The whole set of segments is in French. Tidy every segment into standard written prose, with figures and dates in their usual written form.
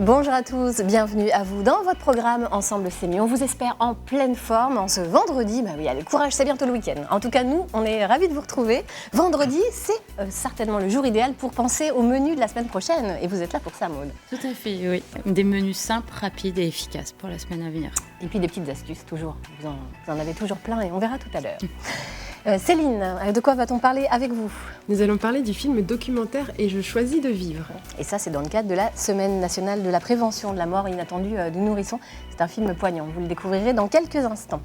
Bonjour à tous, bienvenue à vous dans votre programme Ensemble c'est mieux. On vous espère en pleine forme en ce vendredi. Bah oui, allez, courage, c'est bientôt le week-end. En tout cas, nous, on est ravis de vous retrouver. Vendredi, c'est certainement le jour idéal pour penser au menu de la semaine prochaine. Et vous êtes là pour ça, Maud. Tout à fait, oui. Des menus simples, rapides et efficaces pour la semaine à venir. Et puis des petites astuces, toujours. Vous en avez toujours plein et on verra tout à l'heure. Céline, de quoi va-t-on parler avec vous ? Nous allons parler du film documentaire « Et je choisis de vivre ». Et ça, c'est dans le cadre de la Semaine nationale de la prévention de la mort inattendue du nourrisson. C'est un film poignant, vous le découvrirez dans quelques instants.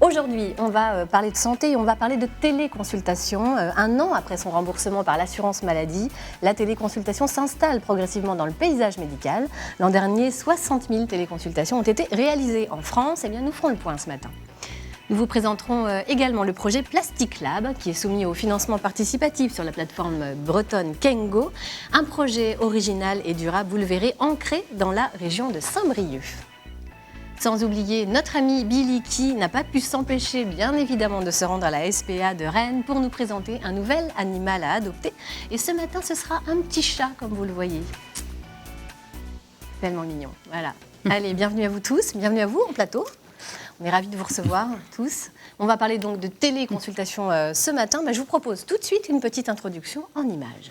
Aujourd'hui, on va parler de santé et on va parler de téléconsultation. Un an après son remboursement par l'assurance maladie, la téléconsultation s'installe progressivement dans le paysage médical. L'an dernier, 60 000 téléconsultations ont été réalisées en France. Eh bien, nous ferons le point ce matin. Nous vous présenterons également le projet Plastic Lab qui est soumis au financement participatif sur la plateforme bretonne Kengo. Un projet original et durable, vous le verrez, ancré dans la région de Saint-Brieuc. Sans oublier notre ami Billy qui n'a pas pu s'empêcher bien évidemment de se rendre à la SPA de Rennes pour nous présenter un nouvel animal à adopter. Et ce matin, ce sera un petit chat comme vous le voyez. Tellement mignon, voilà. Allez, bienvenue à vous tous, bienvenue à vous en plateau. On est ravis de vous recevoir tous. On va parler donc de téléconsultation ce matin. Je vous propose tout de suite une petite introduction en images.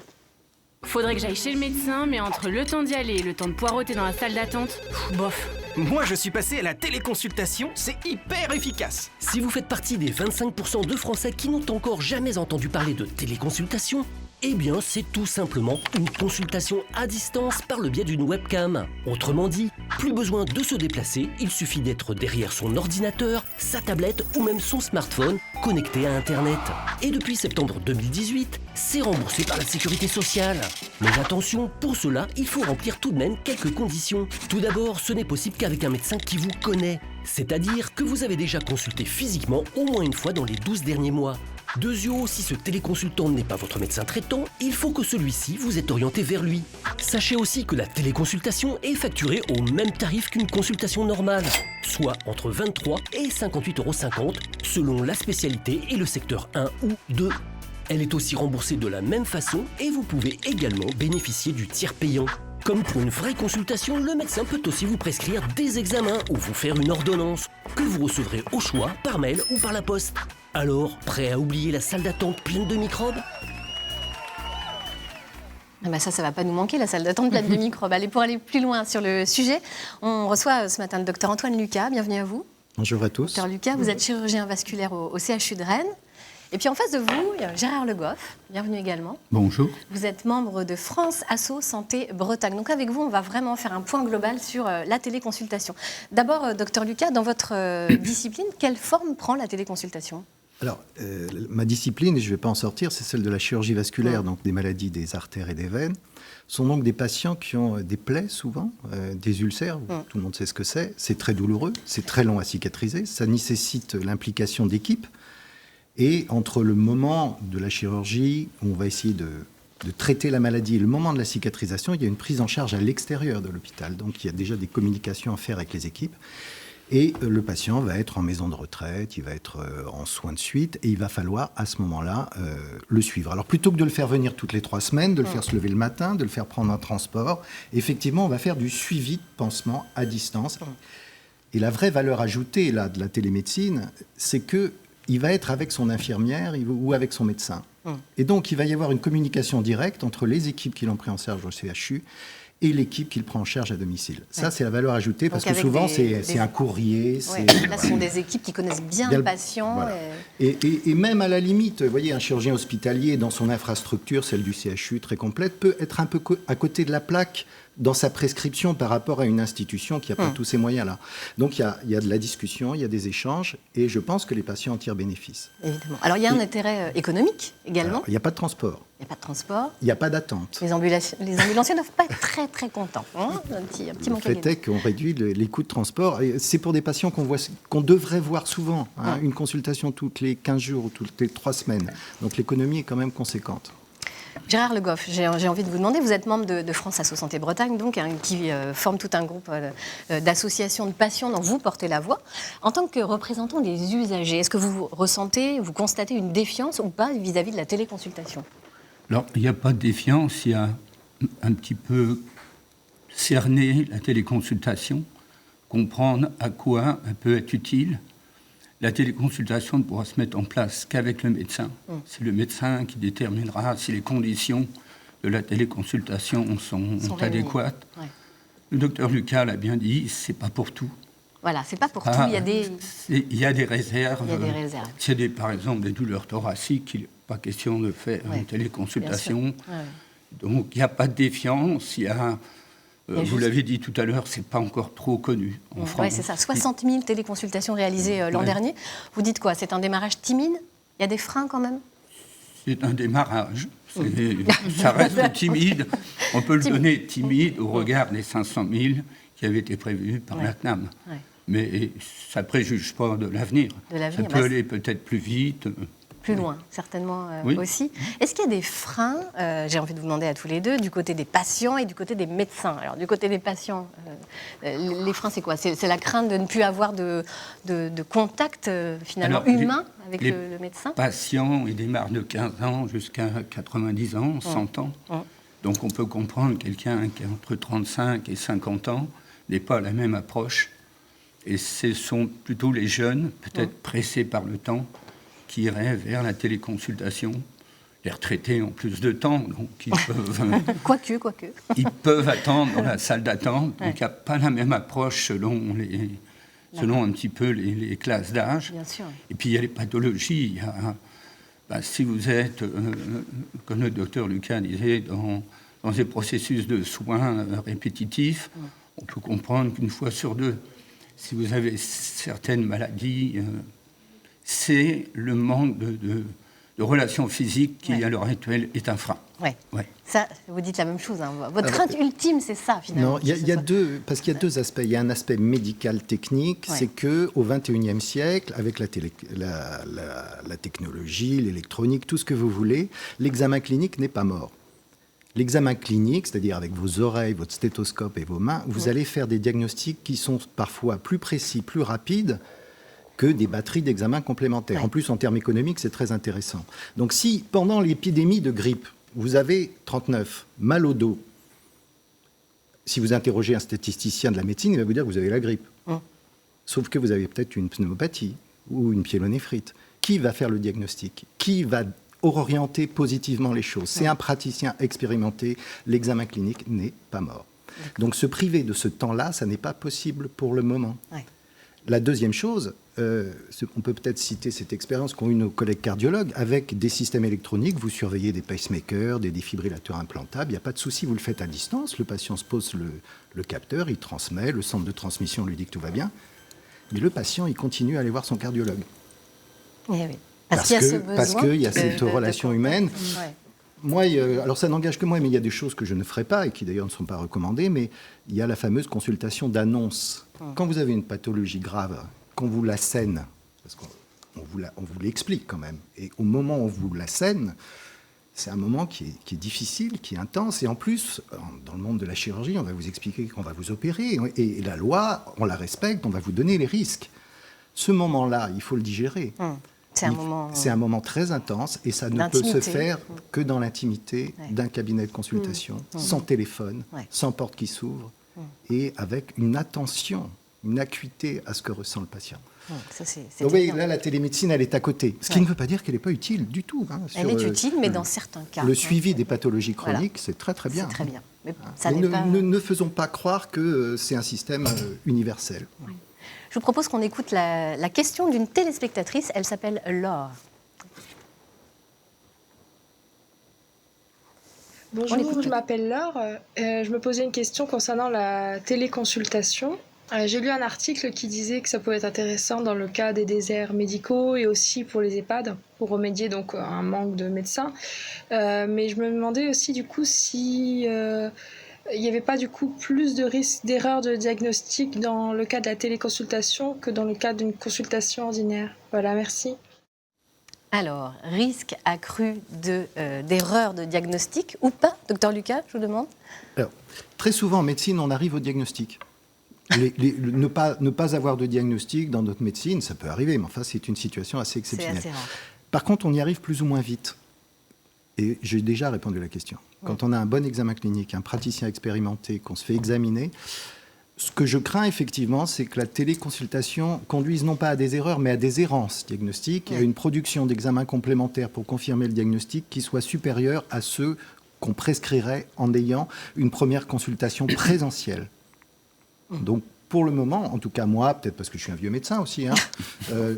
Faudrait que j'aille chez le médecin, mais entre le temps d'y aller et le temps de poireauter dans la salle d'attente, bof. Moi, je suis passé à la téléconsultation, c'est hyper efficace. Si vous faites partie des 25% de Français qui n'ont encore jamais entendu parler de téléconsultation, eh bien, c'est tout simplement une consultation à distance par le biais d'une webcam. Autrement dit, plus besoin de se déplacer, il suffit d'être derrière son ordinateur, sa tablette ou même son smartphone connecté à Internet. Et depuis septembre 2018, c'est remboursé par la Sécurité sociale. Mais attention, pour cela, il faut remplir tout de même quelques conditions. Tout d'abord, ce n'est possible qu'avec un médecin qui vous connaît. C'est-à-dire que vous avez déjà consulté physiquement au moins une fois dans les 12 derniers mois. Deuxièmement, si ce téléconsultant n'est pas votre médecin traitant, il faut que celui-ci vous ait orienté vers lui. Sachez aussi que la téléconsultation est facturée au même tarif qu'une consultation normale, soit entre 23 et 58,50 € selon la spécialité et le secteur 1 ou 2. Elle est aussi remboursée de la même façon et vous pouvez également bénéficier du tiers payant. Comme pour une vraie consultation, le médecin peut aussi vous prescrire des examens ou vous faire une ordonnance, que vous recevrez au choix par mail ou par la poste. Alors, prêt à oublier la salle d'attente pleine de microbes ? Ça va pas nous manquer, la salle d'attente pleine de microbes. Allez, pour aller plus loin sur le sujet, on reçoit ce matin le docteur Antoine Lucas. Bienvenue à vous. Bonjour à tous. Docteur Lucas, vous êtes chirurgien vasculaire au CHU de Rennes. Et puis en face de vous, il y a Gérard Le Goff. Bienvenue également. Bonjour. Vous êtes membre de France Asso Santé Bretagne. Donc avec vous, on va vraiment faire un point global sur la téléconsultation. D'abord, docteur Lucas, dans votre discipline, quelle forme prend la téléconsultation ? Alors, ma discipline, et je ne vais pas en sortir, c'est celle de la chirurgie vasculaire, donc des maladies des artères et des veines. Ce sont donc des patients qui ont des plaies, souvent, des ulcères, tout le monde sait ce que c'est. C'est très douloureux, c'est très long à cicatriser, ça nécessite l'implication d'équipes. Et entre le moment de la chirurgie, où on va essayer de traiter la maladie, et le moment de la cicatrisation, il y a une prise en charge à l'extérieur de l'hôpital. Donc il y a déjà des communications à faire avec les équipes. Et le patient va être en maison de retraite, il va être en soins de suite, et il va falloir à ce moment-là le suivre. Alors plutôt que de le faire venir toutes les 3 semaines, de le faire se lever le matin, de le faire prendre un transport, effectivement on va faire du suivi de pansement à distance. Et la vraie valeur ajoutée là, de la télémédecine, c'est que il va être avec son infirmière ou avec son médecin. Et donc, il va y avoir une communication directe entre les équipes qui l'ont pris en charge au CHU et l'équipe qui le prend en charge à domicile. Ça, c'est la valeur ajoutée, parce que souvent, c'est un courrier. Là, ce sont des équipes qui connaissent bien le patient. Voilà. Et même à la limite, vous voyez, un chirurgien hospitalier, dans son infrastructure, celle du CHU, très complète, peut être un peu à côté de la plaque dans sa prescription par rapport à une institution qui n'a pas tous ces moyens-là. Donc, il y a de la discussion, il y a des échanges, et je pense que les patients en tirent bénéfice. Évidemment. Alors, il y a un intérêt économique également. Alors, il n'y a pas de transport. Il n'y a pas de transport. Il n'y a pas d'attente. Les ambulanciers ne doivent pas être très, très contents. Un petit manque à gagner. Le fait est qu'on réduit les coûts de transport. Et c'est pour des patients qu'on devrait voir souvent. Une consultation toutes les 15 jours ou toutes les 3 semaines. Donc, l'économie est quand même conséquente. Gérard Le Goff, j'ai envie de vous demander, vous êtes membre de France Asso Santé Bretagne, donc, qui forme tout un groupe d'associations de patients dont vous portez la voix. En tant que représentant des usagers, est-ce que vous constatez une défiance ou pas vis-à-vis de la téléconsultation ? Alors, il n'y a pas de défiance, il y a un petit peu cerner la téléconsultation, comprendre à quoi elle peut être utile. La téléconsultation ne pourra se mettre en place qu'avec le médecin. C'est le médecin qui déterminera si les conditions de la téléconsultation sont adéquates. Ouais. Le docteur Lucas l'a bien dit, c'est pas pour tout. Voilà, c'est pas pour tout. Il y a des réserves. Il y a des réserves. C'est par exemple des douleurs thoraciques, il n'est pas question de faire une téléconsultation. Donc il n'y a pas de défiance. Vous l'avez dit tout à l'heure, c'est pas encore trop connu en France. Oui, c'est ça. 60 000 téléconsultations réalisées l'an dernier. Vous dites quoi? C'est un démarrage timide? Il y a des freins quand même? C'est un démarrage. Ça reste timide. On peut le donner timide au regard des 500 000 qui avaient été prévus par la CNAM. Ouais. Mais ça ne préjuge pas de l'avenir. Ça peut aller peut-être plus vite. Plus loin, certainement aussi. Est-ce qu'il y a des freins, j'ai envie de vous demander à tous les deux, du côté des patients et du côté des médecins? Alors, du côté des patients, les freins, c'est quoi? C'est la crainte de ne plus avoir de contact finalement humain avec le médecin? Les patients, ils démarrent de 15 ans jusqu'à 90 ans, 100 ans. Donc, on peut comprendre quelqu'un qui a entre 35 et 50 ans n'est pas la même approche. Et ce sont plutôt les jeunes, peut-être pressés par le temps, qui iraient vers la téléconsultation. Les retraités ont plus de temps, donc ils peuvent... Quoique. Ils peuvent attendre dans la salle d'attente, donc il n'y a pas la même approche selon un petit peu les classes d'âge. Bien sûr. Et puis il y a les pathologies. Si vous êtes, comme le docteur Lucas disait, dans des processus de soins répétitifs, on peut comprendre qu'une fois sur deux, si vous avez certaines maladies... c'est le manque de relations physiques qui, à l'heure actuelle, est un frein. Ouais. Ça, vous dites la même chose. Hein. Votre crainte ultime, c'est ça, finalement. Non, il y a parce qu'il y a deux aspects. Il y a un aspect médical-technique, c'est qu'au XXIe siècle, avec la technologie, l'électronique, tout ce que vous voulez, l'examen clinique n'est pas mort. L'examen clinique, c'est-à-dire avec vos oreilles, votre stéthoscope et vos mains, vous allez faire des diagnostics qui sont parfois plus précis, plus rapides, que des batteries d'examens complémentaires. En plus, en termes économiques, c'est très intéressant. Donc si, pendant l'épidémie de grippe, vous avez 39, mal au dos, si vous interrogez un statisticien de la médecine, il va vous dire que vous avez la grippe. Sauf que vous avez peut-être une pneumopathie ou une pyélonéphrite. Qui va faire le diagnostic? Qui va orienter positivement les choses? C'est un praticien expérimenté. L'examen clinique n'est pas mort. Donc se priver de ce temps-là, ça n'est pas possible pour le moment. La deuxième chose, on peut peut-être citer cette expérience qu'ont eu nos collègues cardiologues. Avec des systèmes électroniques, vous surveillez des pacemakers, des défibrillateurs implantables, il n'y a pas de souci, vous le faites à distance. Le patient se pose le capteur, il transmet, le centre de transmission lui dit que tout va bien. Mais le patient, il continue à aller voir son cardiologue. Parce qu'il y a cette relation humaine. Moi, alors ça n'engage que moi, mais il y a des choses que je ne ferai pas et qui d'ailleurs ne sont pas recommandées, mais il y a la fameuse consultation d'annonce. Quand vous avez une pathologie grave, qu'on vous la scène, parce qu'on vous l'explique quand même, et au moment où on vous la scène, c'est un moment qui est difficile, qui est intense, et en plus, dans le monde de la chirurgie, on va vous expliquer qu'on va vous opérer, et la loi, on la respecte, on va vous donner les risques. Ce moment-là, il faut le digérer. C'est un moment très intense et ça ne peut se faire que dans l'intimité d'un cabinet de consultation, sans téléphone, sans porte qui s'ouvre et avec une attention, une acuité à ce que ressent le patient. Donc oui, là, la télémédecine, elle est à côté. Ce qui ne veut pas dire qu'elle n'est pas utile du tout. Elle est utile, mais dans certains cas. Le suivi des pathologies chroniques, c'est très très bien. C'est très bien. Mais ça ne faisons pas croire que c'est un système universel. Je vous propose qu'on écoute la question d'une téléspectatrice. Elle s'appelle Laure. Bonjour, je m'appelle Laure. Je me posais une question concernant la téléconsultation. J'ai lu un article qui disait que ça pouvait être intéressant dans le cas des déserts médicaux et aussi pour les EHPAD, pour remédier donc à un manque de médecins. Mais je me demandais aussi du coup si... il n'y avait pas du coup plus de risques d'erreur de diagnostic dans le cas de la téléconsultation que dans le cas d'une consultation ordinaire. Voilà, merci. Alors, risque accru d'erreur de diagnostic ou pas, docteur Lucas, je vous demande? Alors, très souvent en médecine, on arrive au diagnostic. Ne pas avoir de diagnostic dans notre médecine, ça peut arriver, mais enfin, c'est une situation assez exceptionnelle. C'est assez rare. Par contre, on y arrive plus ou moins vite. Et j'ai déjà répondu à la question. Quand on a un bon examen clinique, un praticien expérimenté, qu'on se fait examiner, ce que je crains effectivement, c'est que la téléconsultation conduise non pas à des erreurs, mais à des errances diagnostiques et à une production d'examens complémentaires pour confirmer le diagnostic qui soit supérieure à ceux qu'on prescrirait en ayant une première consultation présentielle. Donc, pour le moment, en tout cas moi, peut-être parce que je suis un vieux médecin aussi,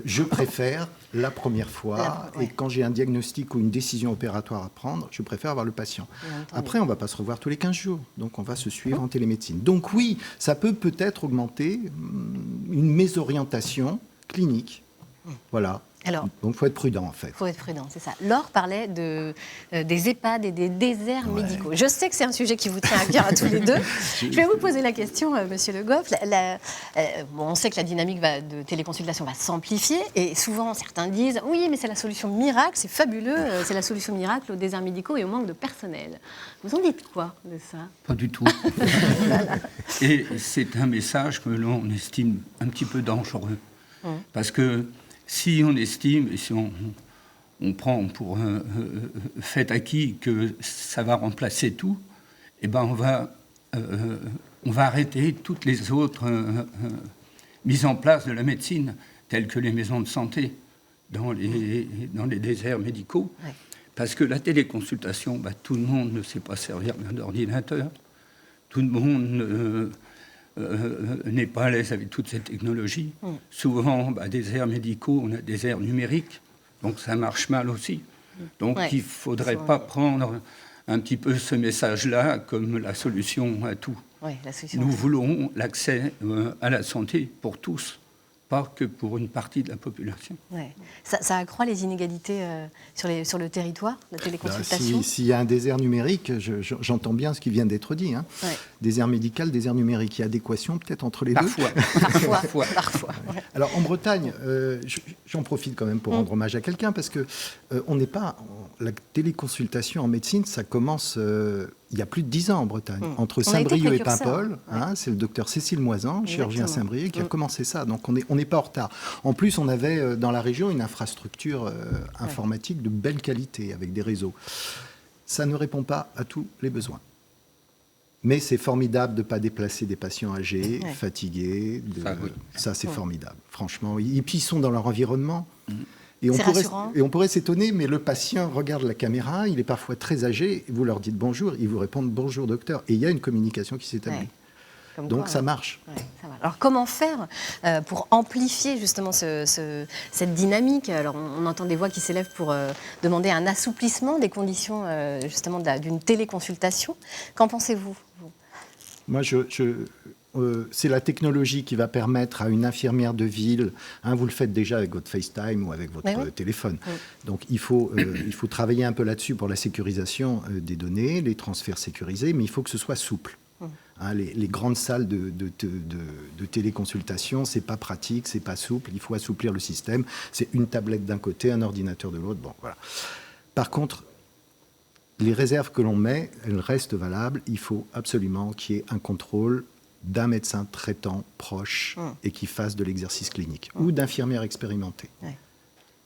je préfère la première fois. Et quand j'ai un diagnostic ou une décision opératoire à prendre, je préfère avoir le patient. Après, on ne va pas se revoir tous les 15 jours. Donc, on va se suivre en télémédecine. Donc oui, ça peut peut-être augmenter une mésorientation clinique. Voilà. Alors, donc, il faut être prudent, en fait. Il faut être prudent, c'est ça. Laure parlait des EHPAD et des déserts médicaux. Je sais que c'est un sujet qui vous tient à cœur à tous les deux. Je vais vous poser la question, Monsieur Le Goff. On sait que la dynamique de téléconsultation va s'amplifier et souvent, certains disent « Oui, mais c'est la solution miracle, c'est fabuleux, c'est la solution miracle aux déserts médicaux et au manque de personnel. » Vous en dites quoi de ça? Pas du tout. Et c'est un message que l'on estime un petit peu dangereux. Parce que si on estime, et si on prend pour fait acquis que ça va remplacer tout, eh ben on va arrêter toutes les autres mises en place de la médecine, telles que les maisons de santé dans les déserts médicaux. Ouais. Parce que la téléconsultation, tout le monde ne sait pas servir d'un ordinateur. Tout le monde n'est pas à l'aise avec toutes ces technologies. Souvent, déserts médicaux, on a des déserts numériques, donc ça marche mal aussi. Donc il ne faudrait pas prendre un petit peu ce message-là comme la solution à tout. Nous voulons l'accès à la santé pour tous, pas que pour une partie de la population. Ouais. Ça accroît les inégalités sur le territoire, la téléconsultation. S'il y a un désert numérique, j'entends bien ce qui vient d'être dit. Désert médical, désert numérique. Il y a adéquation peut-être entre les deux. Parfois. Ouais. Alors en Bretagne, j'en profite quand même pour rendre hommage à quelqu'un parce que on n'est pas... La téléconsultation en médecine, ça commence... il y a plus de 10 ans en Bretagne, entre Saint-Brieuc et Paimpol. C'est le docteur Cécile Moisan, chirurgien à Saint-Brieuc, qui a commencé ça. Donc on n'est pas en retard. En plus, on avait dans la région une infrastructure informatique de belle qualité, avec des réseaux. Ça ne répond pas à tous les besoins. Mais c'est formidable de ne pas déplacer des patients âgés, fatigués. Ça, c'est formidable, franchement. Et puis, ils sont dans leur environnement. Et on pourrait s'étonner, mais le patient regarde la caméra, il est parfois très âgé, vous leur dites bonjour, ils vous répondent bonjour docteur. Et il y a une communication qui s'établit. Donc ça marche. Ça marche. Alors comment faire pour amplifier justement cette dynamique? Alors on entend des voix qui s'élèvent pour demander un assouplissement des conditions justement d'une téléconsultation. Qu'en pensez-vous? Moi, c'est la technologie qui va permettre à une infirmière de ville, vous le faites déjà avec votre FaceTime ou avec votre téléphone. Donc il faut travailler un peu là-dessus pour la sécurisation des données, les transferts sécurisés, mais il faut que ce soit souple. Les grandes salles de téléconsultation, c'est pas pratique, c'est pas souple, il faut assouplir le système. C'est une tablette d'un côté, un ordinateur de l'autre. Bon, voilà. Par contre, les réserves que l'on met, elles restent valables. Il faut absolument qu'il y ait un contrôle d'un médecin traitant proche et qui fasse de l'exercice clinique ou d'infirmière expérimentée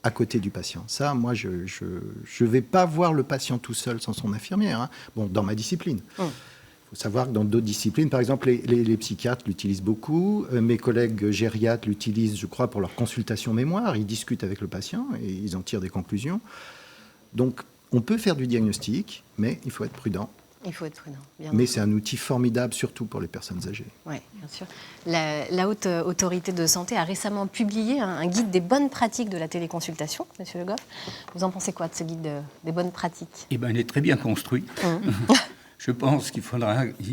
à côté du patient. Ça, moi, je vais pas voir le patient tout seul sans son infirmière. Bon, dans ma discipline. Il faut savoir que dans d'autres disciplines, par exemple, les psychiatres l'utilisent beaucoup. Mes collègues gériatres l'utilisent, je crois, pour leur consultation mémoire. Ils discutent avec le patient et ils en tirent des conclusions. Donc, on peut faire du diagnostic, mais il faut être prudent. Il faut être prudent. Mais c'est un outil formidable, surtout pour les personnes âgées. Oui, bien sûr. La Haute Autorité de Santé a récemment publié un guide des bonnes pratiques de la téléconsultation, Monsieur Le Goff. Vous en pensez quoi de ce guide des bonnes pratiques? Il est très bien construit. Je pense qu'il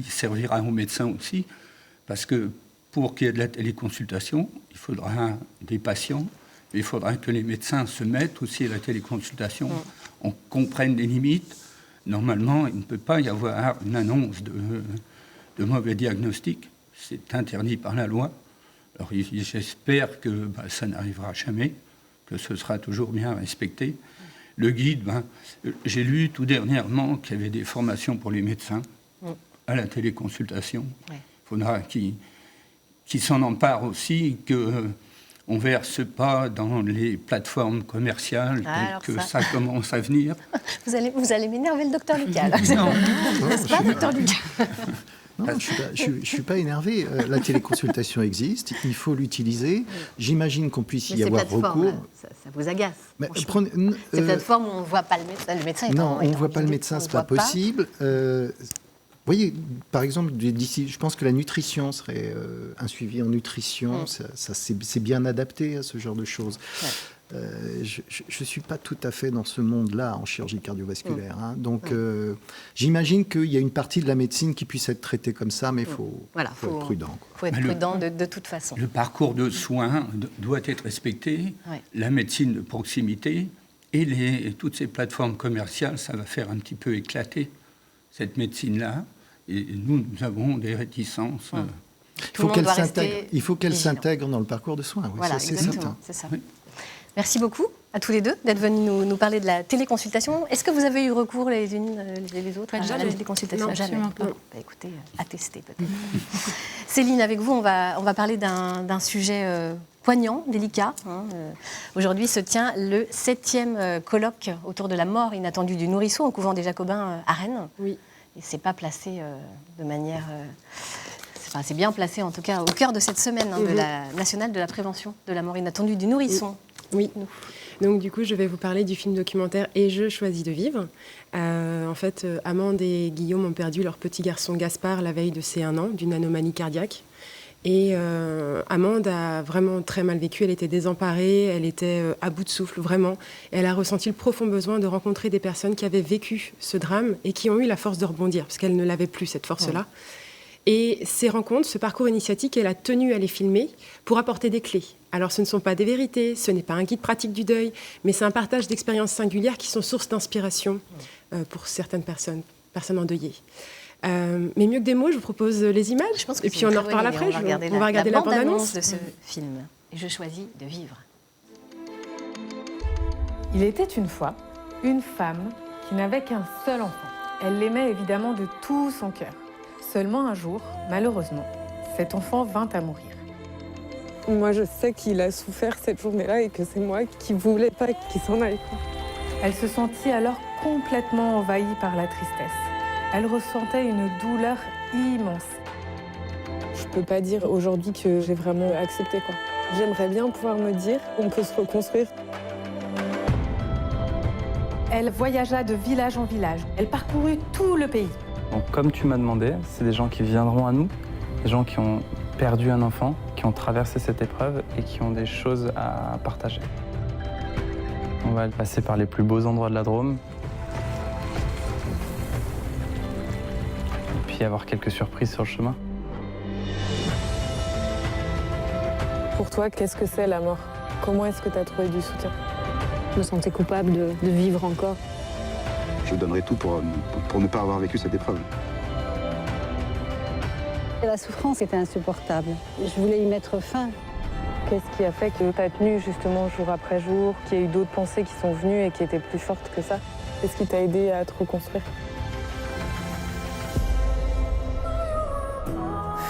servira aux médecins aussi, parce que pour qu'il y ait de la téléconsultation, il faudra des patients, mais il faudra que les médecins se mettent aussi à la téléconsultation, on comprenne les limites. Normalement, il ne peut pas y avoir une annonce de mauvais diagnostic. C'est interdit par la loi. Alors, j'espère que ça n'arrivera jamais, que ce sera toujours bien respecté. Le guide, j'ai lu tout dernièrement qu'il y avait des formations pour les médecins à la téléconsultation. Il faudra qu'ils s'en emparent aussi, On ne verse pas dans les plateformes commerciales que ça commence à venir. Vous allez m'énerver, le docteur Lucas. Non. N'est-ce pas, docteur Lucas? Non, je ne suis pas énervé. La téléconsultation existe, il faut l'utiliser. J'imagine qu'on puisse y avoir recours. Ça vous agace. Mais ces plateformes où on ne voit pas le médecin. Non, on ne voit pas le médecin, ce n'est pas possible. Vous voyez, par exemple, d'ici, je pense que la nutrition serait un suivi en nutrition. C'est bien adapté à ce genre de choses. Ouais. Je ne suis pas tout à fait dans ce monde-là en chirurgie cardiovasculaire. Hein. Donc, j'imagine qu'il y a une partie de la médecine qui puisse être traitée comme ça, mais il faut être prudent. Il faut être prudent de toute façon. Le parcours de soins doit être respecté. Ouais. La médecine de proximité et toutes ces plateformes commerciales, ça va faire un petit peu éclater cette médecine-là. Et nous avons des réticences. Il faut qu'elle s'intègre dans le parcours de soins. Oui, voilà, c'est certain. C'est ça. Oui. Merci beaucoup à tous les deux d'être venus nous parler de la téléconsultation. Est-ce que vous avez eu recours les unes les autres à la téléconsultation? Non, jamais. Bah, écoutez, attestez peut-être. Céline, avec vous, on va parler d'un sujet poignant, délicat. Aujourd'hui se tient le 7e colloque autour de la mort inattendue du nourrisson au couvent des Jacobins à Rennes. Oui. Et c'est pas placé de manière... c'est bien placé, en tout cas, au cœur de cette semaine de la nationale de la prévention de la mort inattendue du nourrisson. Oui. Donc, du coup, je vais vous parler du film documentaire « Et je choisis de vivre ». En fait, Amande et Guillaume ont perdu leur petit garçon Gaspard la veille de ses 1 an, d'une anomalie cardiaque. Et Amande a vraiment très mal vécu, elle était désemparée, elle était à bout de souffle, vraiment. Et elle a ressenti le profond besoin de rencontrer des personnes qui avaient vécu ce drame et qui ont eu la force de rebondir, parce qu'elle ne l'avait plus, cette force-là. Ouais. Et ces rencontres, ce parcours initiatique, elle a tenu à les filmer pour apporter des clés. Alors ce ne sont pas des vérités, ce n'est pas un guide pratique du deuil, mais c'est un partage d'expériences singulières qui sont source d'inspiration pour certaines personnes endeuillées. Mais mieux que des mots, je vous propose les images, et puis on en reparle après. On va regarder la bande-annonce de ce film. Et je choisis de vivre. Il était une fois une femme qui n'avait qu'un seul enfant. Elle l'aimait évidemment de tout son cœur. Seulement un jour, malheureusement, cet enfant vint à mourir. Moi, je sais qu'il a souffert cette journée-là et que c'est moi qui voulais pas qu'il s'en aille. Elle se sentit alors complètement envahie par la tristesse. Elle ressentait une douleur immense. Je peux pas dire aujourd'hui que j'ai vraiment accepté, quoi. J'aimerais bien pouvoir me dire qu'on peut se reconstruire. Elle voyagea de village en village. Elle parcourut tout le pays. Donc, comme tu m'as demandé, c'est des gens qui viendront à nous, des gens qui ont perdu un enfant, qui ont traversé cette épreuve et qui ont des choses à partager. On va passer par les plus beaux endroits de la Drôme. Et puis avoir quelques surprises sur le chemin. Pour toi, qu'est-ce que c'est la mort? Comment est-ce que tu as trouvé du soutien? Je me sentais coupable de vivre encore. Je donnerai tout pour ne pas avoir vécu cette épreuve. La souffrance était insupportable. Je voulais y mettre fin. Qu'est-ce qui a fait que tu as tenu justement jour après jour, qu'il y a eu d'autres pensées qui sont venues et qui étaient plus fortes que ça? Qu'est-ce qui t'a aidé à te reconstruire?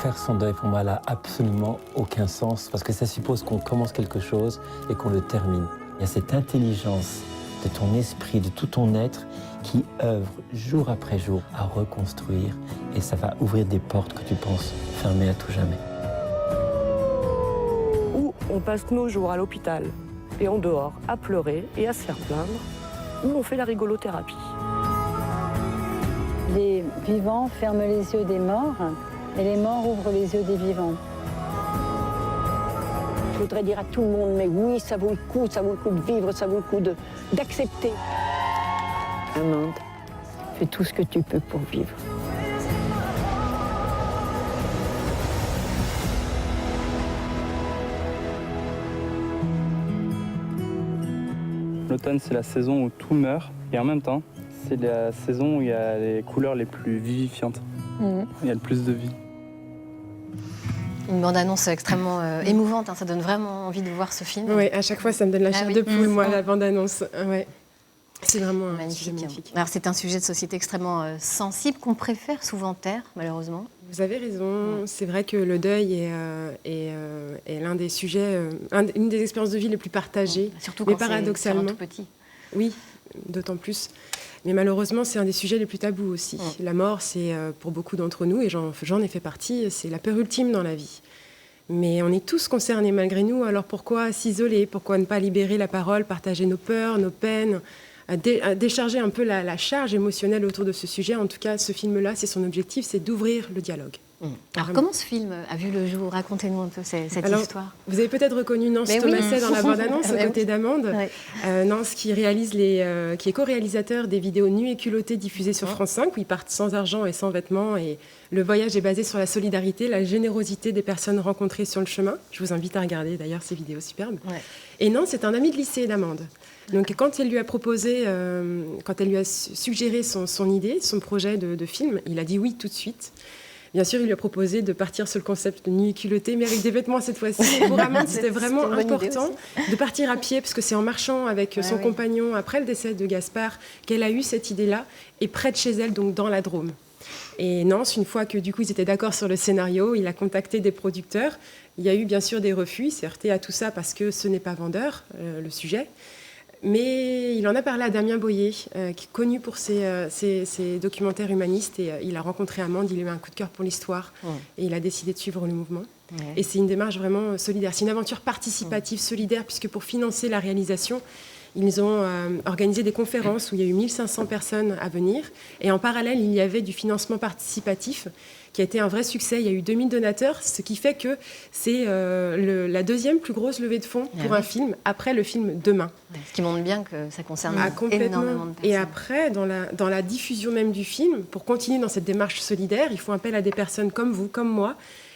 Faire son deuil, pour moi, n'a absolument aucun sens, parce que ça suppose qu'on commence quelque chose et qu'on le termine. Il y a cette intelligence de ton esprit, de tout ton être, qui œuvre jour après jour à reconstruire, et ça va ouvrir des portes que tu penses fermées à tout jamais. Ou on passe nos jours à l'hôpital et en dehors à pleurer et à se faire plaindre, ou on fait la rigolothérapie. Les vivants ferment les yeux des morts, et les morts ouvrent les yeux des vivants. Je voudrais dire à tout le monde, mais oui, ça vaut le coup de vivre, ça vaut le coup d'accepter. Amande, fais tout ce que tu peux pour vivre. L'automne, c'est la saison où tout meurt, et en même temps, c'est la saison où il y a les couleurs les plus vivifiantes. Il y a le plus de vie. Une bande-annonce extrêmement émouvante, hein. Ça donne vraiment envie de voir ce film. Oui, à chaque fois, ça me donne la chair de poule, moi, la bande-annonce. Ouais. C'est vraiment un magnifique. sujet magnifique. Alors c'est un sujet de société extrêmement sensible qu'on préfère souvent taire, malheureusement. Vous avez raison, c'est vrai que le deuil est l'un des sujets, une des expériences de vie les plus partagées. Surtout mais quand paradoxalement, c'est tout petit. Oui, d'autant plus. Mais malheureusement, c'est un des sujets les plus tabous aussi. La mort, c'est pour beaucoup d'entre nous, et j'en ai fait partie, c'est la peur ultime dans la vie. Mais on est tous concernés malgré nous, alors pourquoi s'isoler? Pourquoi ne pas libérer la parole, partager nos peurs, nos peines, à décharger un peu la charge émotionnelle autour de ce sujet? En tout cas, ce film-là, c'est son objectif, c'est d'ouvrir le dialogue. Alors comment ce film a vu le jour? Racontez-nous un peu cette histoire. Vous avez peut-être reconnu Nance Thomaset dans la bande-annonce, aux côtés d'Amande. Nance qui est co-réalisateur des vidéos nues et culottées diffusées sur France 5, où ils partent sans argent et sans vêtements. Et le voyage est basé sur la solidarité, la générosité des personnes rencontrées sur le chemin. Je vous invite à regarder d'ailleurs ces vidéos superbes. Et Nance est un ami de lycée d'Amande. Donc quand elle lui a proposé, quand elle lui a suggéré son idée, son projet de film, il a dit oui tout de suite. Bien sûr, il lui a proposé de partir sur le concept de nuit culottée, mais avec des vêtements cette fois-ci. Pour Amande, c'était vraiment important de partir à pied, parce que c'est en marchant avec son compagnon, après le décès de Gaspard, qu'elle a eu cette idée-là, et près de chez elle, donc dans la Drôme. Et Nance, une fois que du coup ils étaient d'accord sur le scénario, il a contacté des producteurs. Il y a eu bien sûr des refus, il s'est heurté à tout ça parce que ce n'est pas vendeur, le sujet. Mais il en a parlé à Damien Boyer, qui est connu pour ses documentaires humanistes. Et il a rencontré Amande, il a eu un coup de cœur pour l'histoire. Et il a décidé de suivre le mouvement. Et c'est une démarche vraiment solidaire. C'est une aventure participative, solidaire, puisque pour financer la réalisation, ils ont organisé des conférences où il y a eu 1500 personnes à venir. Et en parallèle, il y avait du financement participatif qui a été un vrai succès. Il y a eu 2000 donateurs, ce qui fait que c'est la deuxième plus grosse levée de fonds pour un film, après le film Demain. Ce qui montre bien que ça concerne complètement. énormément de personnes. Et après, dans la diffusion même du film, pour continuer dans cette démarche solidaire, il faut appel à des personnes comme vous, comme moi,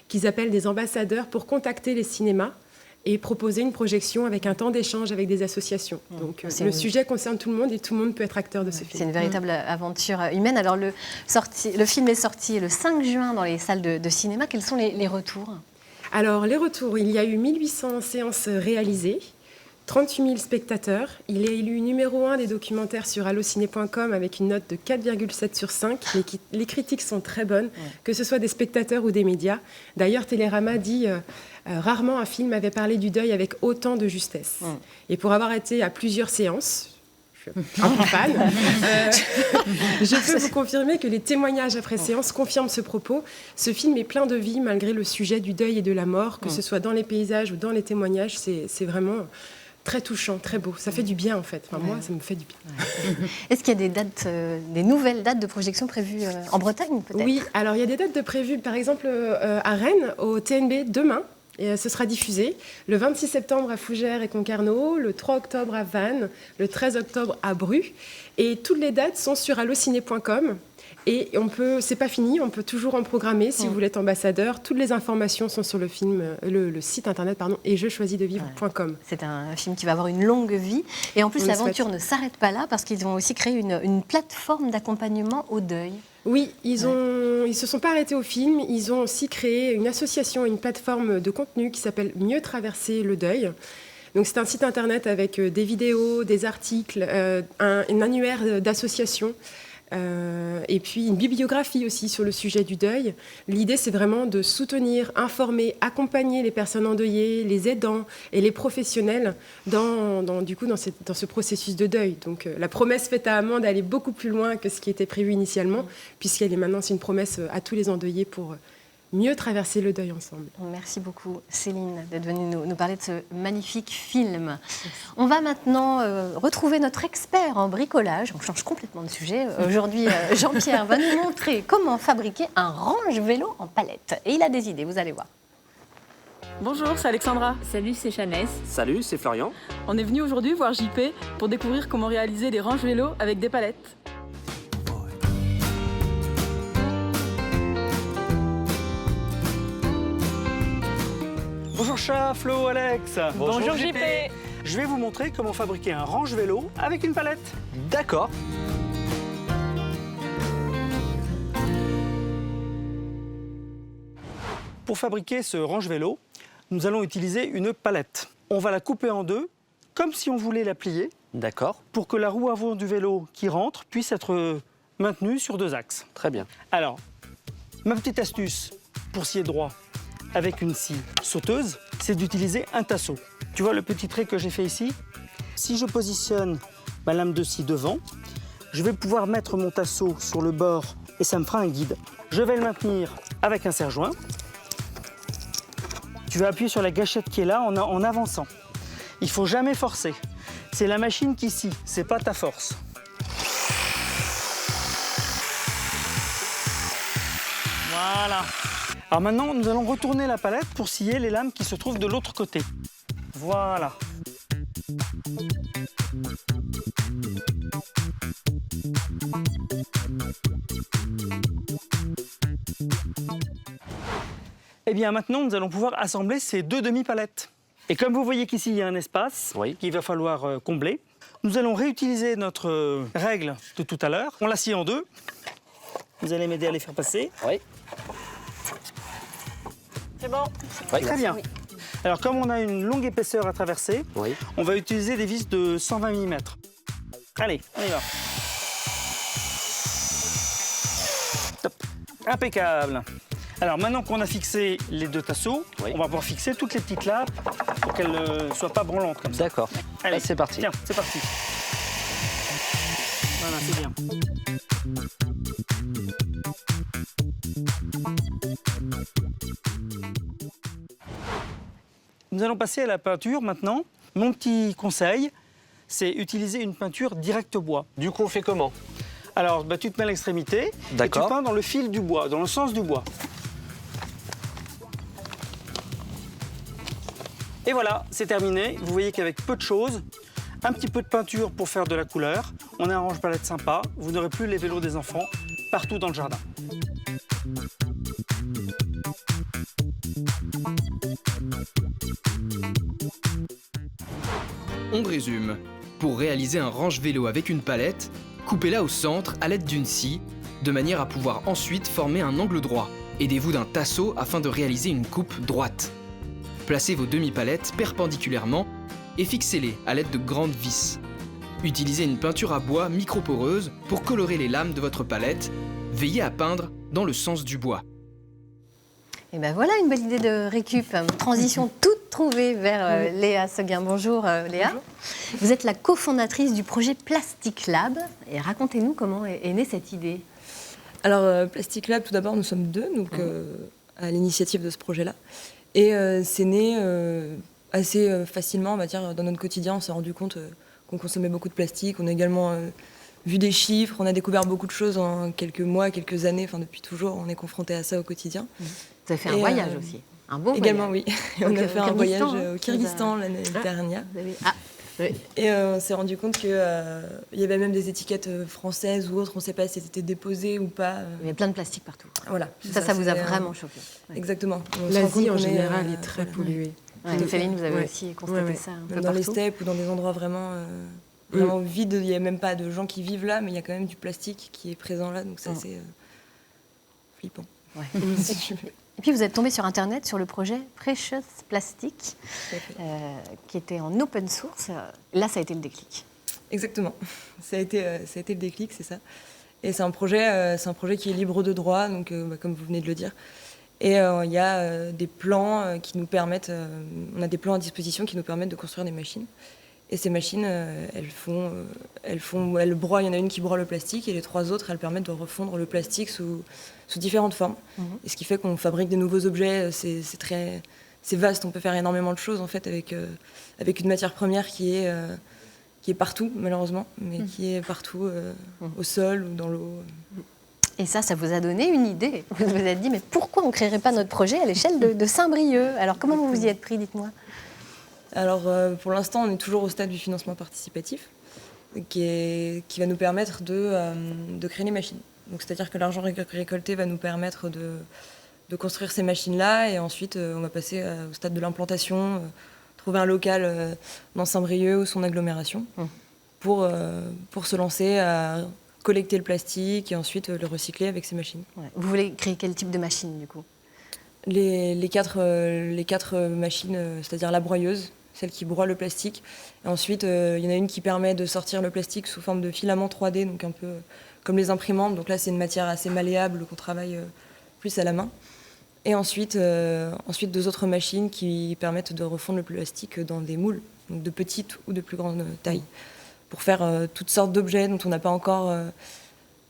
qu'ils appellent des ambassadeurs pour contacter les cinémas et proposer une projection avec un temps d'échange avec des associations. Donc le sujet concerne tout le monde et tout le monde peut être acteur de ce film. C'est une véritable aventure humaine. Alors le film est sorti le 5 juin dans les salles de cinéma. Quels sont les retours? Alors les retours, il y a eu 1800 séances réalisées, 38 000 spectateurs. Il est élu numéro 1 des documentaires sur allociné.com avec une note de 4,7 sur 5. Les critiques sont très bonnes, que ce soit des spectateurs ou des médias. D'ailleurs, Télérama dit rarement un film avait parlé du deuil avec autant de justesse. Et pour avoir été à plusieurs séances, je suis un peu fan, je peux vous confirmer que les témoignages après séance confirment ce propos. Ce film est plein de vie malgré le sujet du deuil et de la mort, que ce soit dans les paysages ou dans les témoignages. C'est vraiment très touchant, très beau. Ça fait du bien, en fait. Enfin, moi, ça me fait du bien. Est-ce qu'il y a des nouvelles dates de projection prévues en Bretagne, peut-être? Oui, alors il y a des dates de prévues, par exemple, à Rennes, au TNB, demain. Et ce sera diffusé le 26 septembre à Fougères et Concarneau, le 3 octobre à Vannes, le 13 octobre à Bru. Et toutes les dates sont sur allociné.com. Et c'est pas fini, on peut toujours en programmer si vous voulez être ambassadeur. Toutes les informations sont sur le site internet et jechoisidevivre.com. C'est un film qui va avoir une longue vie. Et en plus, l'aventure ne s'arrête pas là parce qu'ils vont aussi créer une plateforme d'accompagnement au deuil. Oui, ils se sont pas arrêtés au film. Ils ont aussi créé une association, une plateforme de contenu qui s'appelle Mieux traverser le deuil. Donc c'est un site internet avec des vidéos, des articles, un annuaire d'associations. Et puis une bibliographie aussi sur le sujet du deuil. L'idée, c'est vraiment de soutenir, informer, accompagner les personnes endeuillées, les aidants et les professionnels dans ce processus de deuil. Donc la promesse faite à Amande, elle est beaucoup plus loin que ce qui était prévu initialement, puisqu'elle est maintenant, c'est une promesse à tous les endeuillés pour mieux traverser le deuil ensemble. Merci beaucoup Céline d'être venue nous parler de ce magnifique film. On va maintenant retrouver notre expert en bricolage. On change complètement de sujet. Aujourd'hui, Jean-Pierre va nous montrer comment fabriquer un range-vélo en palette. Et il a des idées, vous allez voir. Bonjour, c'est Alexandra. Salut, c'est Chanès. Salut, c'est Florian. On est venu aujourd'hui voir JP pour découvrir comment réaliser des range-vélos avec des palettes. Bonjour chat, Flo, Alex. Bonjour JP. Je vais vous montrer comment fabriquer un range-vélo avec une palette. D'accord. Pour fabriquer ce range-vélo, nous allons utiliser une palette. On va la couper en deux, comme si on voulait la plier. D'accord. Pour que la roue avant du vélo qui rentre puisse être maintenue sur 2 axes. Très bien. Alors, ma petite astuce pour scier droit avec une scie sauteuse, c'est d'utiliser un tasseau. Tu vois le petit trait que j'ai fait ici? Si je positionne ma lame de scie devant, je vais pouvoir mettre mon tasseau sur le bord et ça me fera un guide. Je vais le maintenir avec un serre-joint. Tu vas appuyer sur la gâchette qui est là en avançant. Il ne faut jamais forcer. C'est la machine qui scie, c'est pas ta force. Voilà. Alors maintenant, nous allons retourner la palette pour scier les lames qui se trouvent de l'autre côté. Voilà. Et bien maintenant, nous allons pouvoir assembler ces 2 demi-palettes. Et comme vous voyez qu'ici, il y a un espace qu'il va falloir combler, nous allons réutiliser notre règle de tout à l'heure. On la scie en 2. Vous allez m'aider à les faire passer. Oui. C'est bon? Oui. Très bien. Alors, comme on a une longue épaisseur à traverser, on va utiliser des vis de 120 mm. Allez, on y va. Top. Impeccable. Alors, maintenant qu'on a fixé les 2 tasseaux, on va pouvoir fixer toutes les petites lattes pour qu'elles ne soient pas branlantes comme ça. D'accord. Allez, c'est parti. Tiens, c'est parti. Voilà, c'est bien. Nous allons passer à la peinture maintenant. Mon petit conseil, c'est utiliser une peinture direct bois. Du coup, on fait comment? Alors, tu te mets à l'extrémité et tu peins dans le fil du bois, dans le sens du bois. Et voilà, c'est terminé. Vous voyez qu'avec peu de choses, un petit peu de peinture pour faire de la couleur, on a un range-palette sympa. Vous n'aurez plus les vélos des enfants partout dans le jardin. On résume. Pour réaliser un range-vélo avec une palette, coupez-la au centre à l'aide d'une scie, de manière à pouvoir ensuite former un angle droit. Aidez-vous d'un tasseau afin de réaliser une coupe droite. Placez vos demi-palettes perpendiculairement et fixez-les à l'aide de grandes vis. Utilisez une peinture à bois microporeuse pour colorer les lames de votre palette. Veillez à peindre dans le sens du bois. Et ben voilà une belle idée de récup. Transition toute trouvée vers Léa Seguin. Bonjour Léa. Bonjour. Vous êtes la cofondatrice du projet Plastic Lab. Et racontez-nous comment est née cette idée. Alors Plastic Lab, tout d'abord, nous sommes 2 donc, à l'initiative de ce projet-là. Et c'est né assez facilement, on va dire, dans notre quotidien. On s'est rendu compte qu'on consommait beaucoup de plastique. On a également vu des chiffres. On a découvert beaucoup de choses en quelques mois, quelques années. Enfin, depuis toujours, on est confronté à ça au quotidien. Vous avez fait un voyage aussi, un beau également, voyage. Également, oui. On a fait un voyage au Kyrgyzstan l'année dernière. Oui. Et on s'est rendu compte qu'il y avait même des étiquettes françaises ou autres. On ne sait pas si c'était déposé ou pas. Il y avait plein de plastique partout. Voilà. Ça vous a vraiment choqué. Exactement. L'Asie, en général, est très polluée. Céline, vous avez aussi constaté ça un peu dans les steppes ou dans des endroits vraiment vides. Il n'y a même pas de gens qui vivent là, mais il y a quand même du plastique qui est présent là. Donc ça, c'est flippant. Ouais. Et puis vous êtes tombé sur Internet, sur le projet Precious Plastic, qui était en open source. Là, ça a été le déclic. Exactement. Ça a été le déclic, c'est ça. Et c'est un projet qui est libre de droit, donc, comme vous venez de le dire. Et il y a des plans qui nous permettent... on a des plans à disposition qui nous permettent de construire des machines. Et ces machines, elles broient. Il y en a une qui broie le plastique et les 3 autres, elles permettent de refondre le plastique sous différentes formes. Et ce qui fait qu'on fabrique des nouveaux objets. C'est vaste. On peut faire énormément de choses en fait avec une matière première qui est partout malheureusement, mais qui est partout au sol ou dans l'eau. Et ça vous a donné une idée. Vous vous êtes dit mais pourquoi on ne créerait pas notre projet à l'échelle de Saint-Brieuc? Alors comment vous vous y êtes pris, dites-moi? Alors, pour l'instant, on est toujours au stade du financement participatif, qui va nous permettre de créer les machines. Donc, c'est-à-dire que l'argent récolté va nous permettre de construire ces machines-là, et ensuite, on va passer au stade de l'implantation, trouver un local dans Saint-Brieuc ou son agglomération, pour se lancer à collecter le plastique et ensuite le recycler avec ces machines. Ouais. Vous voulez créer quel type de machine, du coup? Les quatre machines, c'est-à-dire la broyeuse, celle qui broie le plastique. Et ensuite, il y en a une qui permet de sortir le plastique sous forme de filament 3D, donc un peu comme les imprimantes. Donc là, c'est une matière assez malléable qu'on travaille plus à la main. Et ensuite 2 autres machines qui permettent de refondre le plastique dans des moules, donc de petite ou de plus grande taille, pour faire toutes sortes d'objets dont on n'a pas encore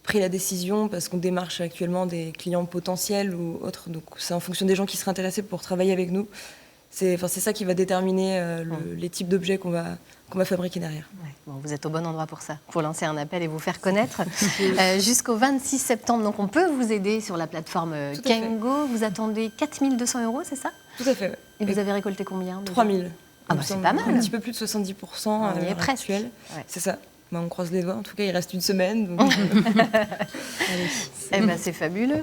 pris la décision parce qu'on démarche actuellement des clients potentiels ou autres. Donc c'est en fonction des gens qui seraient intéressés pour travailler avec nous. C'est ça qui va déterminer les types d'objets qu'on va fabriquer derrière. Ouais, bon, vous êtes au bon endroit pour ça, pour lancer un appel et vous faire connaître. Jusqu'au 26 septembre, donc on peut vous aider sur la plateforme Kengo. Vous attendez 4 200 €, c'est ça? Tout à fait. Ouais. Et vous avez récolté combien? 3 000. Ah bah c'est pas mal. Un petit peu plus de 70% on y est presque. Ouais. C'est ça. Bah, on croise les doigts. En tout cas, il reste une semaine. Donc... Eh ben, c'est fabuleux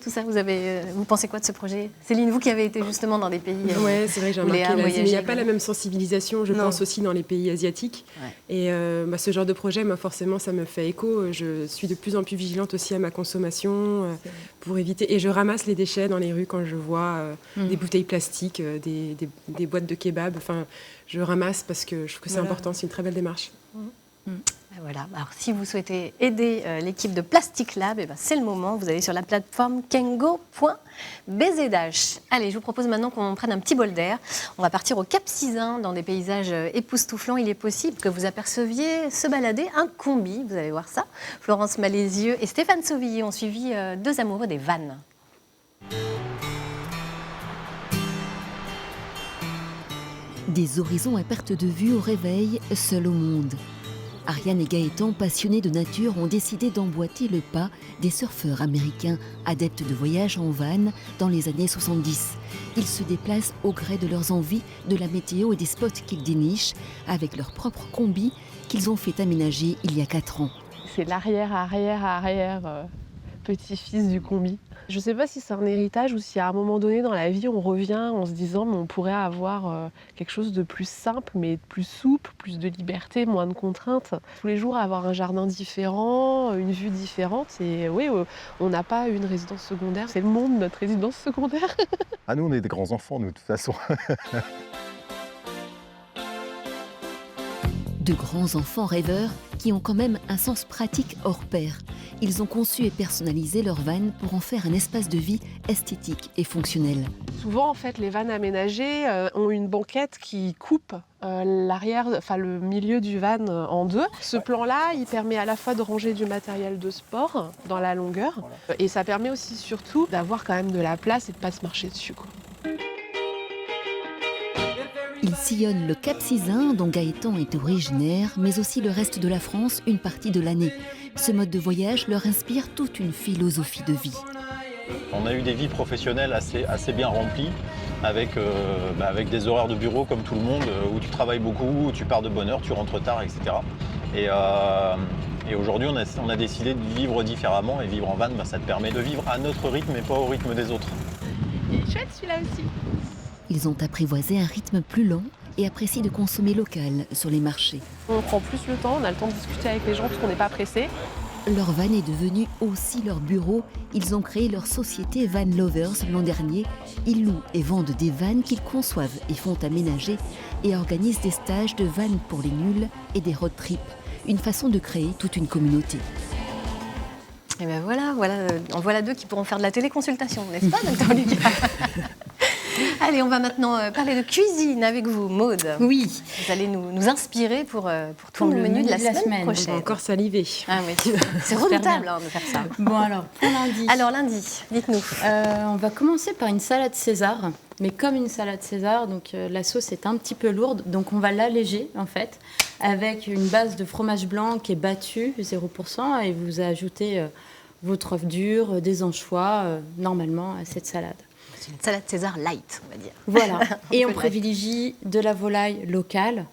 tout ça. Vous pensez quoi de ce projet? Céline, vous qui avez été justement dans des pays... Oui, c'est vrai que j'ai remarqué l'Asie, mais il n'y a pas la même sensibilisation, je pense, aussi dans les pays asiatiques. Ouais. Et ce genre de projet, forcément, ça me fait écho. Je suis de plus en plus vigilante aussi à ma consommation pour éviter... Et je ramasse les déchets dans les rues quand je vois des bouteilles plastiques, des boîtes de kebab. Enfin, je ramasse parce que je trouve que c'est important, c'est une très belle démarche. Voilà. Alors, si vous souhaitez aider l'équipe de Plastic Lab, c'est le moment. Vous allez sur la plateforme kengo.bzh. Allez, je vous propose maintenant qu'on prenne un petit bol d'air. On va partir au Cap Sizun, dans des paysages époustouflants. Il est possible que vous aperceviez se balader un combi. Vous allez voir ça. Florence Malézieux et Stéphane Sauvillier ont suivi 2 amoureux des vannes. Des horizons à perte de vue au réveil, seuls au monde. Ariane et Gaëtan, passionnés de nature, ont décidé d'emboîter le pas des surfeurs américains, adeptes de voyage en van dans les années 70. Ils se déplacent au gré de leurs envies, de la météo et des spots qu'ils dénichent, avec leur propre combi qu'ils ont fait aménager il y a 4 ans. C'est l'arrière petit-fils du combi. Je ne sais pas si c'est un héritage ou si à un moment donné dans la vie on revient en se disant mais on pourrait avoir quelque chose de plus simple mais plus souple, plus de liberté, moins de contraintes. Tous les jours avoir un jardin différent, une vue différente et oui, on n'a pas une résidence secondaire, c'est le monde notre résidence secondaire. Ah nous on est des grands enfants nous de toute façon. De grands enfants rêveurs qui ont quand même un sens pratique hors pair. Ils ont conçu et personnalisé leur van pour en faire un espace de vie esthétique et fonctionnel. Souvent, en fait, les vannes aménagées ont une banquette qui coupe le milieu du van en 2. Ce plan-là, il permet à la fois de ranger du matériel de sport dans la longueur et ça permet aussi surtout d'avoir quand même de la place et de ne pas se marcher dessus, quoi. Ils sillonnent le Cap Sizun, dont Gaëtan est originaire, mais aussi le reste de la France une partie de l'année. Ce mode de voyage leur inspire toute une philosophie de vie. On a eu des vies professionnelles assez bien remplies, avec des horaires de bureau comme tout le monde, où tu travailles beaucoup, où tu pars de bonne heure, tu rentres tard, etc. Et aujourd'hui, on a décidé de vivre différemment, et vivre en van, ça te permet de vivre à notre rythme et pas au rythme des autres. Il est chouette celui-là aussi. Ils ont apprivoisé un rythme plus lent et apprécient de consommer local sur les marchés. On prend plus le temps, on a le temps de discuter avec les gens parce qu'on n'est pas pressé. Leur van est devenu aussi leur bureau. Ils ont créé leur société Van Lovers l'an dernier. Ils louent et vendent des vannes qu'ils conçoivent et font aménager et organisent des stages de vannes pour les nuls et des road trips. Une façon de créer toute une communauté. Et bien voilà 2 qui pourront faire de la téléconsultation, n'est-ce pas, docteur Lucas? Allez, on va maintenant parler de cuisine avec vous, Maude. Oui. Vous allez nous inspirer pour tous nos menus de la semaine prochaine. On va encore saliver. Ah oui, c'est redoutable de faire ça. Bon alors, pour lundi. Alors lundi, dites-nous. On va commencer par une salade César, mais comme une salade César, donc la sauce est un petit peu lourde, donc on va l'alléger en fait, avec une base de fromage blanc qui est battu, 0%, et vous ajoutez votre œuf dur, des anchois, normalement, à cette salade. C'est une salade César light, on va dire. Voilà. Et on privilégie de la volaille locale,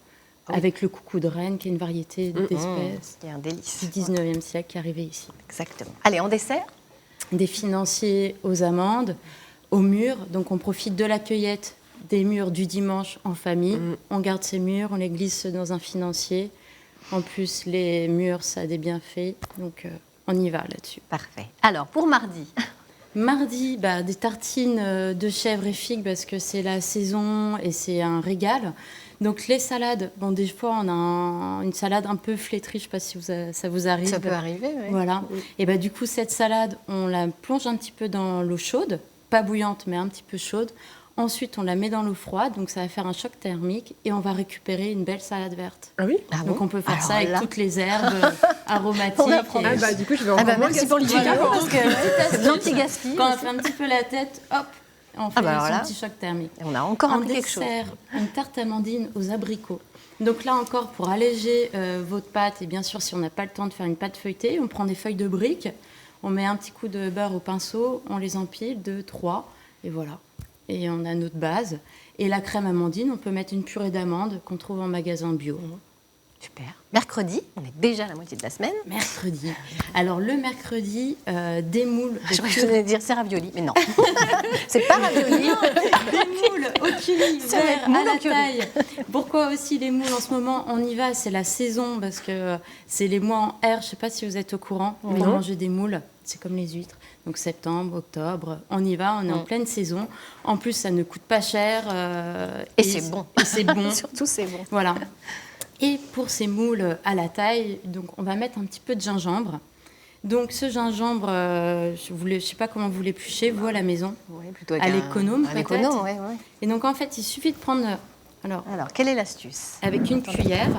avec le coucou de Rennes, qui est une variété d'espèces qui est un délice. du 19e siècle qui est arrivée ici. Exactement. Allez, en dessert, des financiers aux amandes, aux mûres. Donc on profite de la cueillette des mûres du dimanche en famille. On garde ces mûres, on les glisse dans un financier. En plus, les mûres, ça a des bienfaits. Donc on y va là-dessus. Parfait. Alors, pour mardi, Mardi, des tartines de chèvre et figues parce que c'est la saison et c'est un régal. Donc les salades, des fois on a une salade un peu flétrie, je ne sais pas si ça vous arrive. Ça peut arriver, oui. Voilà. Et du coup, cette salade, on la plonge un petit peu dans l'eau chaude, pas bouillante, mais un petit peu chaude. Ensuite, on la met dans l'eau froide, donc ça va faire un choc thermique, et on va récupérer une belle salade verte. Ah oui? Donc on peut faire ça avec toutes les herbes aromatiques. Du coup, je vais en merci pour l'explication, parce que c'est de l'anti-gaspi. Quand on fait un petit peu la tête, hop, on fait un petit choc thermique. Et on a encore appris quelque chose. En dessert, une tarte amandine aux abricots. Donc là encore, pour alléger votre pâte, et bien sûr, si on n'a pas le temps de faire une pâte feuilletée, on prend des feuilles de briques, on met un petit coup de beurre au pinceau, on les empile, 2, 3, et voilà. Et on a notre base. Et la crème amandine, on peut mettre une purée d'amandes qu'on trouve en magasin bio. Super. Mercredi, on est déjà à la moitié de la semaine. Mercredi. Alors le mercredi, des moules. Je crois que je vais dire c'est ravioli, mais non. C'est pas ravioli. Des moules au curry vert à la taille. Pourquoi aussi les moules en ce moment? On y va, c'est la saison parce que c'est les mois en R. Je ne sais pas si vous êtes au courant. Pour manger des moules, c'est comme les huîtres. Donc septembre, octobre, on y va, on est en pleine saison. En plus, ça ne coûte pas cher. Et c'est bon. Et c'est bon. Surtout, c'est bon. Voilà. Et pour ces moules à la taille, donc on va mettre un petit peu de gingembre. Donc ce gingembre, je ne sais pas comment vous l'épluchez, vous à la maison. Oui, plutôt à l'économe peut-être. À l'économe, oui. Et donc en fait, il suffit de prendre... Alors quelle est l'astuce? Avec une cuillère.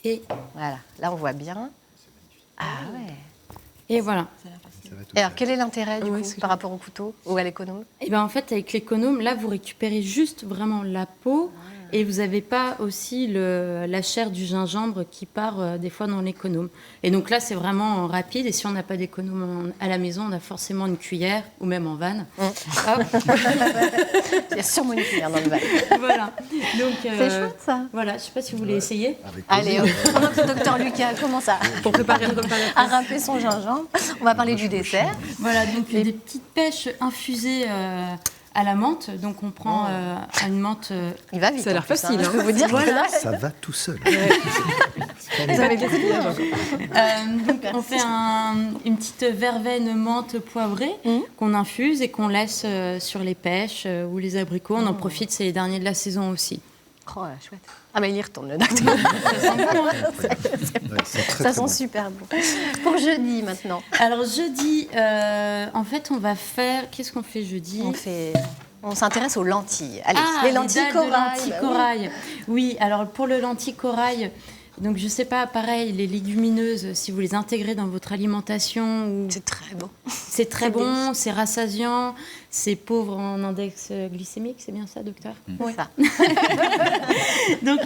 Et voilà, là on voit bien. Ah ouais. Et voilà. Et alors, quel est l'intérêt du coup, par rapport au couteau ou à l'économe? Et en fait, avec l'économe, là, vous récupérez juste vraiment la peau et vous n'avez pas aussi la chair du gingembre qui part des fois dans l'économe. Et donc là, c'est vraiment rapide. Et si on n'a pas d'économe à la maison, on a forcément une cuillère ou même en vanne. Hop. Il y a sûrement une cuillère dans le vanne. Voilà. Donc, c'est chouette ça. Voilà, je ne sais pas si vous voulez essayer. Allez, notre docteur Lucas commence pour préparer le repas à râper son gingembre. On va parler du dessert. Voilà, donc des petites pêches infusées à la menthe. Donc on prend une menthe. Il va vite. Ça a l'air facile. Je peux vous dire voilà. Ça va tout seul. Vous avez beaucoup de donc on fait une petite verveine menthe poivrée qu'on infuse et qu'on laisse sur les pêches ou les abricots. On en profite, c'est les derniers de la saison aussi. Oh, chouette. Ah, mais il y retourne, le docteur. Ça sent bon, ça sent super bon. Pour jeudi, maintenant. Alors, jeudi, en fait, on va faire... Qu'est-ce qu'on fait jeudi? On s'intéresse aux lentilles. Allez, les lentilles corail. Oui, alors pour le lentille corail... Donc, je ne sais pas, pareil, les légumineuses, si vous les intégrez dans votre alimentation... C'est très bon. C'est très bon, c'est rassasiant, c'est pauvre en index glycémique, c'est bien ça, docteur? Oui. Ça. Donc,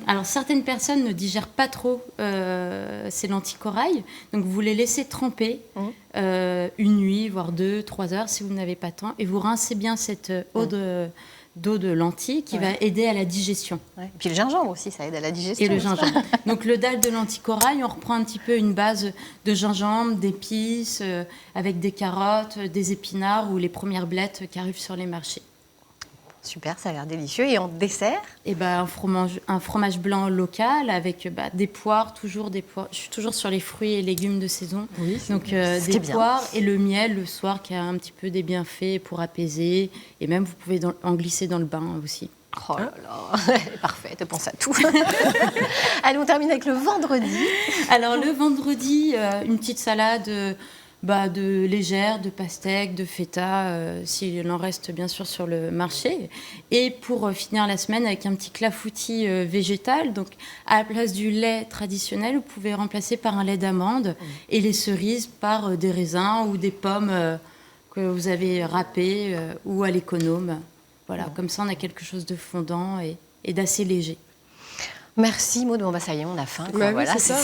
alors, certaines personnes ne digèrent pas trop ces lentilles corail. Donc, vous les laissez tremper une nuit, voire 2-3 heures, si vous n'avez pas de temps. Et vous rincez bien cette eau d'eau de lentilles qui va aider à la digestion. Ouais. Et puis le gingembre aussi, ça aide à la digestion. Et le gingembre. Donc le dalle de lentilles corail, on reprend un petit peu une base de gingembre, d'épices, avec des carottes, des épinards ou les premières blettes qui arrivent sur les marchés. Super, ça a l'air délicieux. Et en dessert? Et un fromage blanc local avec des poires, toujours des poires. Je suis toujours sur les fruits et légumes de saison. Oui, donc des poires et le miel le soir qui a un petit peu des bienfaits pour apaiser. Et même vous pouvez en glisser dans le bain aussi. Oh là là, parfait, tu penses à tout. Allez, on termine avec le vendredi. Alors le vendredi, une petite salade... de légère, de pastèque, de feta, s'il en reste bien sûr sur le marché. Et pour finir la semaine avec un petit clafoutis végétal. Donc à la place du lait traditionnel, vous pouvez remplacer par un lait d'amande et les cerises par des raisins ou des pommes que vous avez râpées ou à l'économe. Voilà, comme ça on a quelque chose de fondant et d'assez léger. Merci Maud, bon ça y est, on a faim. Bah voilà, oui, c'est ça.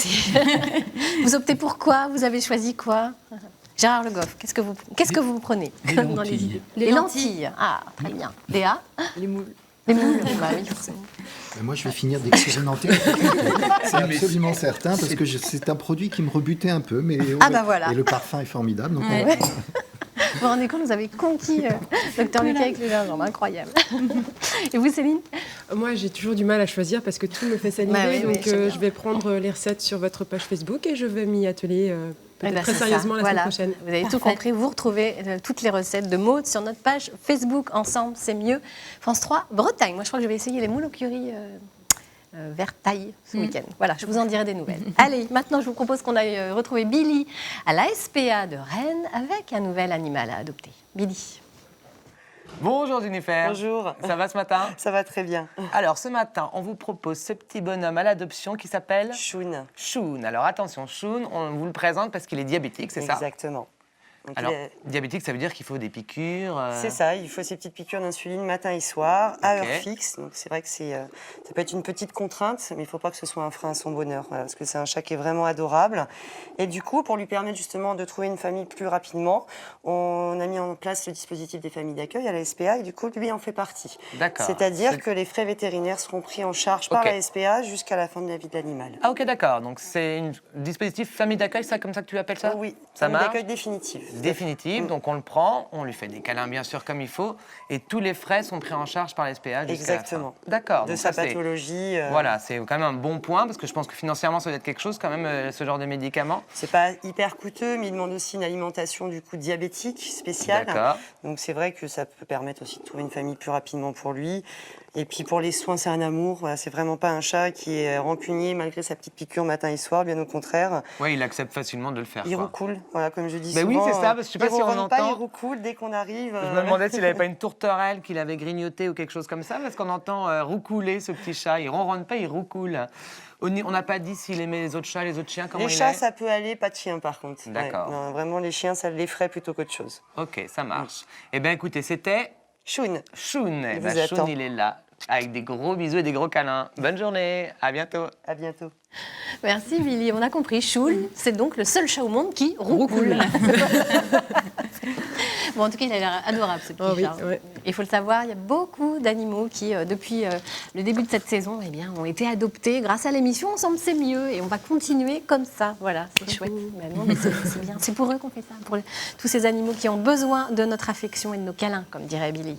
Vous optez pour quoi? Vous avez choisi quoi? Gérard Le Goff, qu'est-ce que vous prenez dans les idées? Les lentilles. Ah, très bien. Léa? Les moules. Les moules, bah oui, forcément. Moi, je vais finir d'expérimenter. C'est absolument certain, parce que c'est un produit qui me rebutait un peu, mais voilà. Et le parfum est formidable. Donc ouais. Vous vous rendez compte, vous avez conquis Dr Lucas avec le gingembre, incroyable. Et vous, Céline? Moi, j'ai toujours du mal à choisir parce que tout me fait saliver. Bah oui, donc, je vais prendre les recettes sur votre page Facebook et je vais m'y atteler peut-être très sérieusement la semaine prochaine. Vous avez tout compris. Vous retrouvez toutes les recettes de Maud sur notre page Facebook. Ensemble, c'est mieux. France 3, Bretagne. Moi, je crois que je vais essayer les moules au curry vers Taille ce week-end. Voilà, je vous en dirai des nouvelles. Allez, maintenant, je vous propose qu'on aille retrouver Billy à la SPA de Rennes avec un nouvel animal à adopter. Billy. Bonjour Jennifer. Bonjour. Ça va ce matin? Ça va très bien. Alors ce matin, on vous propose ce petit bonhomme à l'adoption qui s'appelle Shun. Shun. Alors attention, Shun, on vous le présente parce qu'il est diabétique, c'est ça? Exactement. Donc, alors, diabétique, ça veut dire qu'il faut des piqûres C'est ça, il faut ces petites piqûres d'insuline matin et soir, à heure fixe. Donc c'est vrai que ça peut être une petite contrainte, mais il ne faut pas que ce soit un frein à son bonheur, voilà, parce que c'est un chat qui est vraiment adorable. Et du coup, pour lui permettre justement de trouver une famille plus rapidement, on a mis en place le dispositif des familles d'accueil à la SPA, et du coup, lui en fait partie. D'accord. C'est-à-dire que les frais vétérinaires seront pris en charge par la SPA jusqu'à la fin de la vie de l'animal. Ah ok, d'accord. Donc c'est un dispositif famille d'accueil, ça, comme ça que tu appelles ça? Oui, ça famille d'accueil définitive. Définitive, donc on le prend, on lui fait des câlins bien sûr comme il faut, et tous les frais sont pris en charge par la SPA jusqu'à la fin. D'accord. De sa pathologie. Voilà, c'est quand même un bon point, parce que je pense que financièrement ça doit être quelque chose quand même, ce genre de médicaments. C'est pas hyper coûteux, mais il demande aussi une alimentation du coup diabétique spéciale. D'accord. Donc c'est vrai que ça peut permettre aussi de trouver une famille plus rapidement pour lui. Et puis pour les soins, c'est un amour. Voilà, c'est vraiment pas un chat qui est rancunier malgré sa petite piqûre matin et soir, bien au contraire. Oui, il accepte facilement de le faire. Il roucoule, voilà, comme je dis souvent. Oui, c'est ça, parce que je sais pas si on entend. Pas, il roucoule dès qu'on arrive. Je me demandais s'il n'avait pas une tourterelle qu'il avait grignotée ou quelque chose comme ça, parce qu'on entend roucouler ce petit chat. Il ronronne pas, il roucoule. On n'a pas dit s'il aimait les autres chats, les autres chiens, comment il est? Les chats, ça peut aller, pas de chiens par contre. D'accord. Ouais, non, vraiment, les chiens, ça l'effraie plutôt qu'autre chose. Ok, ça marche. Eh bien, écoutez, c'était... Shun. Shun. Eh ben, Shun, il est là, avec des gros bisous et des gros câlins. Bonne journée, à bientôt. À bientôt. Merci Billy, on a compris. Shun, c'est donc le seul chat au monde qui roucoule. Bon, en tout cas, il a l'air adorable, ce petit chat. Oui. Il faut le savoir, il y a beaucoup d'animaux qui, depuis le début de cette saison, eh bien, ont été adoptés grâce à l'émission Ensemble, c'est mieux. Et on va continuer comme ça. Voilà, c'est chouette. Mais non, mais c'est bien. C'est pour eux qu'on fait ça, pour tous ces animaux qui ont besoin de notre affection et de nos câlins, comme dirait Billy.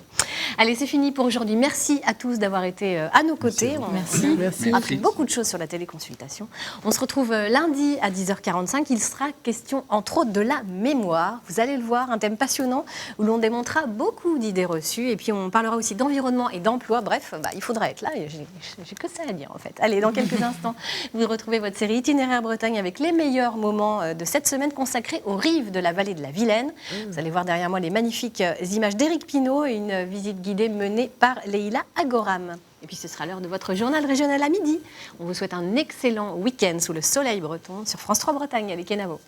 Allez, c'est fini pour aujourd'hui. Merci à tous d'avoir été à nos côtés. Merci. On a appris beaucoup de choses sur la téléconsultation. On se retrouve lundi à 10h45. Il sera question, entre autres, de la mémoire. Vous allez le voir, un thème passionnant où l'on démontrera beaucoup d'idées reçues. Et puis, on parlera aussi d'environnement et d'emploi. Bref, il faudra être là. J'ai que ça à dire, en fait. Allez, dans quelques instants, vous retrouvez votre série Itinéraire Bretagne avec les meilleurs moments de cette semaine consacrée aux rives de la vallée de la Vilaine. Vous allez voir derrière moi les magnifiques images d'Éric Pinault et une visite guidée menée par Leïla Agoram. Et puis ce sera l'heure de votre journal régional à midi. On vous souhaite un excellent week-end sous le soleil breton sur France 3 Bretagne avec Kenavo.